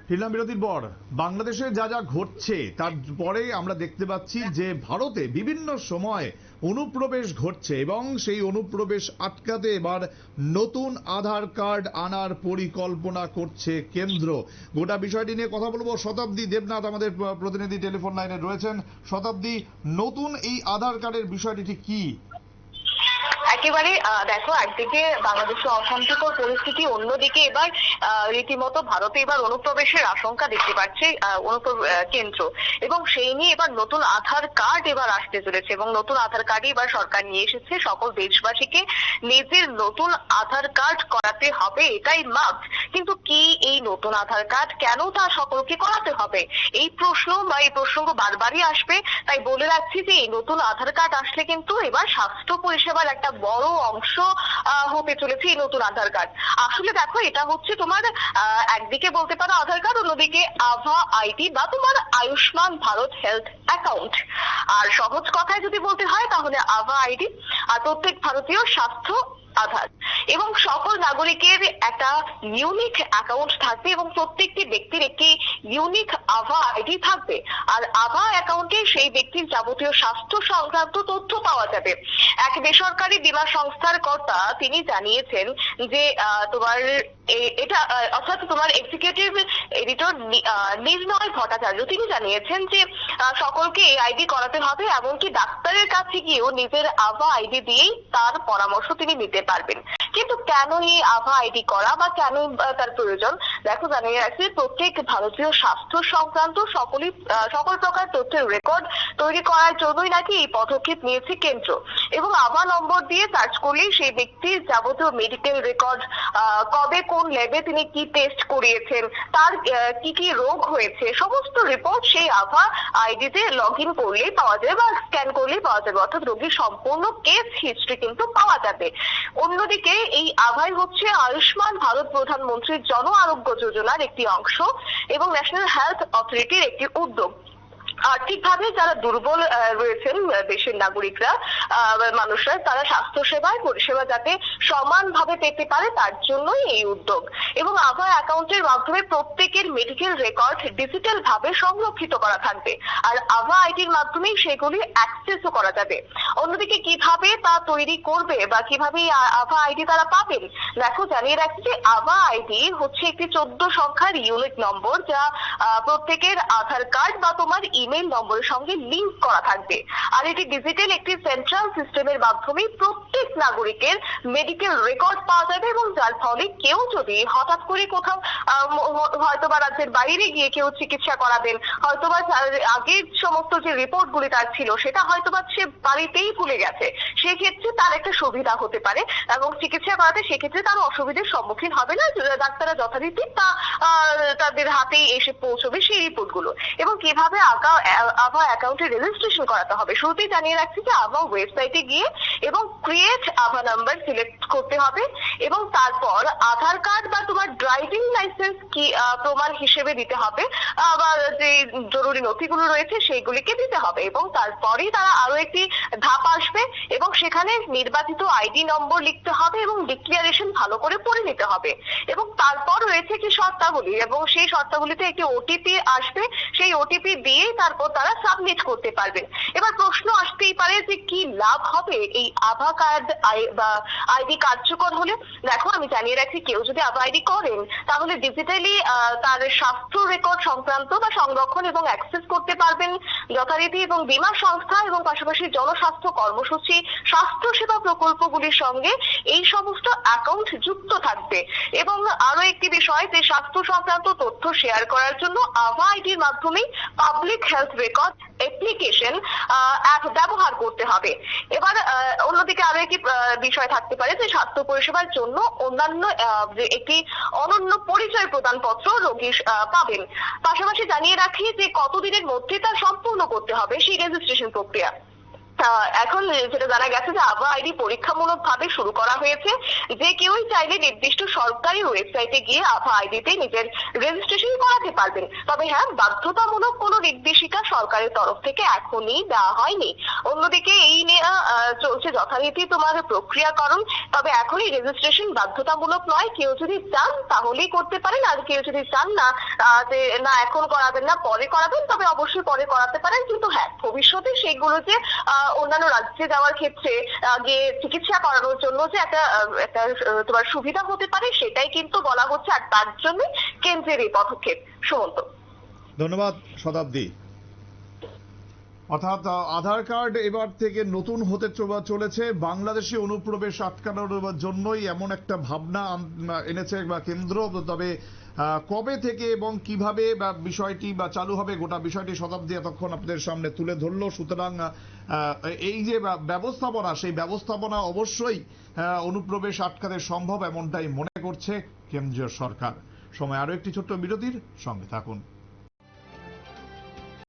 ফিরলাম বিরতির পর। বাংলাদেশে যা যা ঘটছে তারপরে আমরা দেখতে পাচ্ছি যে ভারতে বিভিন্ন সময় অনুপ্রবেশ ঘটছে এবং সেই অনুপ্রবেশ আটকাতে এবার নতুন আধার কার্ড আনার পরিকল্পনা করছে কেন্দ্র। গোটা বিষয়টি নিয়ে কথা বলবো। শতাব্দী দেবনাথ আমাদের প্রতিনিধি টেলিফোন লাইনে রয়েছেন। শতাব্দী, নতুন এই আধার কার্ডের বিষয়টি ঠিক কি? একেবারে দেখো, একদিকে বাংলাদেশে অশান্তিকর পরিস্থিতি, অন্যদিকে এবার রীতিমতো ভারতে এবার অনুপ্রবেশের আশঙ্কা দেখতে পাচ্ছে কেন্দ্র, এবং সেই নিয়ে এবার নতুন আধার কার্ড এবার আসতে চলেছে এবং নতুন আধার কার্ডই এবার সরকার নিয়ে এসেছে। সকল দেশবাসীকে নিজের নতুন আধার কার্ড করাতে হবে, এটাই মাস্ট। কিন্তু কি এই নতুন আধার কার্ড, কেন তা সকলকে করাতে হবে, এই প্রসঙ্গ বারবারই আসবে। তাই বলে রাখছি যে এই নতুন আধার কার্ড আসলে কিন্তু এবার স্বাস্থ্য পরিষেবার একটা বড় অংশ হতে চলেছে এই নতুন আধার কার্ড। আসলে দেখো, এটা হচ্ছে তোমার একদিকে বলতে পারো আধার কার্ড, অন্যদিকে আভা আইডি বা তোমার আয়ুষ্মান ভারত হেলথ অ্যাকাউন্ট। আর সহজ কথায় যদি বলতে হয় তাহলে আভা আইডি আর প্রত্যেক ভারতীয় স্বাস্থ্য আধার, এবং সকল নাগরিকের একটা ইউনিক অ্যাকাউন্ট থাকবে এবং প্রত্যেকটি ব্যক্তির একটি ইউনিক আভা আইডি থাকবে। আর আভা অ্যাকাউন্টে সেই ব্যক্তির যাবতীয় স্বাস্থ্য সংক্রান্ত তথ্য পাওয়া যাবে। এক বেসরকারি বীমা সংস্থার কর্তা তিনি জানিয়েছেন যে তোমার এটা অর্থাৎ তোমার এক্সিকিউটিভ এডিটর নির্ণয় ভট্টাচার্য তিনি জানিয়েছেন যে সকলকে এই আইডি করাতে হবে, এমনকি ডাক্তারের কাছে গিয়েও নিজের আভা আইডি দিয়েই তার পরামর্শ তিনি নিতে পারবেন। কিন্তু কেন এই আভা আইডি করা বা কেন তার প্রয়োজন? দেখো, জানিয়ে রাখছি প্রত্যেক ভারতীয় স্বাস্থ্য সংক্রান্ত সকল প্রকার তথ্যের রেকর্ড তৈরি করার জন্যই নাকি এই পদক্ষেপ নিয়েছে কেন্দ্র। এবং আভা নম্বর দিয়ে সার্চ করলেই সেই ব্যক্তির যাবতীয় মেডিকেল রেকর্ড, কবে কোন ল্যাবে তিনি কি টেস্ট করিয়েছেন, তার কি কি রোগ হয়েছে, সমস্ত রিপোর্ট সেই আভা আইডিতে লগ ইন করলেই পাওয়া যাবে বা স্ক্যান করলেই পাওয়া যাবে। অর্থাৎ রোগীর সম্পূর্ণ কেস হিস্ট্রি কিন্তু পাওয়া যাবে। অন্যদিকে এই আভাই হচ্ছে আয়ুষ্মান ভারত প্রধানমন্ত্রীর জন আরোগ্য যোজনার একটি অংশ এবং ন্যাশনাল হেলথ অথরিটির একটি উদ্যোগ। আর্থিকভাবে যারা দুর্বল রয়েছেন দেশের নাগরিকরা, মানুষরা, তারা স্বাস্থ্য সেবায় পরিষেবা যাতে সমানভাবে পেতে পারে তার জন্যই এই উদ্যোগ। এবং আভা অ্যাকাউন্টের মাধ্যমে প্রত্যেকের মেডিকেল রেকর্ড ডিজিটাল ভাবে সংরক্ষিত করা থাকবে, আর আভা আইডির মাধ্যমেই সেগুলি অ্যাক্সেসও করা যাবে। অন্যদিকে কিভাবে তা তৈরি করবে বা কিভাবে আভা আইডি তারা পাবেন, দেখো, জানিয়ে রাখছি যে আভা আইডি হচ্ছে একটি 14 সংখ্যার ইউনিক নম্বর, যা প্রত্যেকের আধার কার্ড বা তোমার ইমেল নম্বরের সঙ্গে লিংক করা থাকবে। আর এটি ডিজিটাল একটি সেন্ট্রাল সিস্টেমের মাধ্যমে প্রত্যেক নাগরিকের মেডিকেল রেকর্ড পাওয়া যাবে, এবং যার ফলে কেউ যদি হঠাৎ করে কোথাও হয়তোবা রাজ্যের বাইরে গিয়ে কেউ চিকিৎসা করাবেন, হয়তোবা আগের সমস্ত যে রিপোর্ট গুলি তার ছিল সেটা হয়তোবা সে বাড়িতেই ভুলে গেছে, সেক্ষেত্রে তার একটা সুবিধা হতে পারে এবং চিকিৎসা করাতে সেক্ষেত্রে তার অসুবিধার সম্মুখীন হবে না। ডাক্তাররা যথারীতি তাদের হাতেই এসে পৌঁছবে সেই রিপোর্ট গুলো। এবং কিভাবে আভা অ্যাকাউন্টে রেজিস্ট্রেশন করাতে হবে, শুরুতেই জানিয়ে রাখছি যে আভা ওয়েবসাইটে গিয়ে এবং ক্রিয়েট আভা নাম্বার সিলেক্ট করতে হবে, এবং তারপর আধার কার্ড বা তোমার ড্রাইভিং লাইসেন্স কি প্রমাণ হিসেবে দিতে হবে, বা যে জরুরি নথিগুলো রয়েছে সেইগুলিকে দিতে হবে। এবং তারপরেই তারা আরো একটি ধাপ আসবে এবং সেখানে নির্বাচিত আইডি নম্বর লিখতে হবে এবং ডিক্লারেশন ভালো করে পড়ে নিতে হবে। এবং তারপর রয়েছে কি শর্তাবলী, এবং সেই শর্তাবলীতে একটি ওটিপি আসবে, সেই ওটিপি দিয়েই তারপর তারা সাবমিট করতে পারবেন। এবার প্রশ্ন আসতেই পারে যে কি লাভ হবে এই আভা কার্ড বা আইডি কার্যকর হলে। দেখো, আমি জানিয়ে রাখছি কেউ যদি আভা আইডি করেন তাহলে ডিজিটালি তার স্বাস্থ্য রেকর্ড সংক্রান্ত বা সংরক্ষণ এবং অ্যাক্সেস করতে পারবেন যথারীতি, এবং বীমা সংস্থা এবং পাশাপাশি জনস্বাস্থ্য কর্মসূচি, স্বাস্থ্য সেবা প্রকল্পগুলির সঙ্গে এই সমস্ত অ্যাকাউন্ট যুক্ত থাকবে। এবং আরো একটি বিষয় যে স্বাস্থ্য সংক্রান্ত তথ্য শেয়ার করার জন্য আভা আইডির মাধ্যমেই public health record application app ব্যবহার করতে হবে। এবার অন্যদিকে আরো একটি বিষয় থাকতে পারে যে স্বাস্থ্য পরিষেবার জন্য অন্যান্য যে একটি অনন্য পরিচয় প্রদানপত্র রোগী পাবেন। পাশাপাশি জানিয়ে রাখি যে কতদিনের মধ্যে তা সম্পূর্ণ করতে হবে সেই রেজিস্ট্রেশন প্রক্রিয়া। এখন যেটা জানা গেছে যে আভা আইডি পরীক্ষামূলক ভাবে শুরু করা হয়েছে। যে কেউই চাইলে নির্দিষ্ট সরকারি ওয়েবসাইটে গিয়ে আভা আইডিতে নিজের রেজিস্ট্রেশন করাতে পারবেন। তবে হ্যাঁ, বাধ্যতামূলক কোনো নির্দেশিকা সরকারের তরফ থেকে এখনই দেওয়া হয়নি। অন্যদিকে এই নিয়ে চলছে যথারীতি তোমার প্রক্রিয়াকরণ। তবে এখনই রেজিস্ট্রেশন বাধ্যতামূলক নয়। কেউ যদি চান তাহলেই করতে পারেন, আর কেউ যদি চান না যে না এখন করাবেন না পরে করাবেন, তবে অবশ্যই পরে করাতে পারেন। কিন্তু হ্যাঁ, ভবিষ্যতে সেইগুলো যে অন্যান্য রাজ্যে যাওয়ার ক্ষেত্রে গিয়ে চিকিৎসা করানোর জন্য যে একটা তোমার সুবিধা হতে পারে, সেটাই কিন্তু বলা হচ্ছে। আর তার জন্য কেন্দ্রের এই পদক্ষেপ। সুমন্ত, ধন্যবাদ শতাব্দী। অর্থাৎ আধার কার্ড এবার থেকে নতুন হতে চলেছে। বাংলাদেশি অনুপ্রবেশ আটকানোর জন্যই এমন একটা ভাবনা এনেছে বা কেন্দ্র। তবে কবে থেকে এবং কিভাবে বিষয়টি চালু হবে, গোটা বিষয়টি শতাব্দী এতক্ষণ আপনাদের সামনে তুলে ধরলো। সুতরাং এই যে ব্যবস্থাপনা, সেই ব্যবস্থাপনা অবশ্যই অনুপ্রবেশ আটকাতে সম্ভব, এমনটাই মনে করছে কেন্দ্রীয় সরকার। সময় আরো একটি ছোট্ট বিরতির, সঙ্গে থাকুন।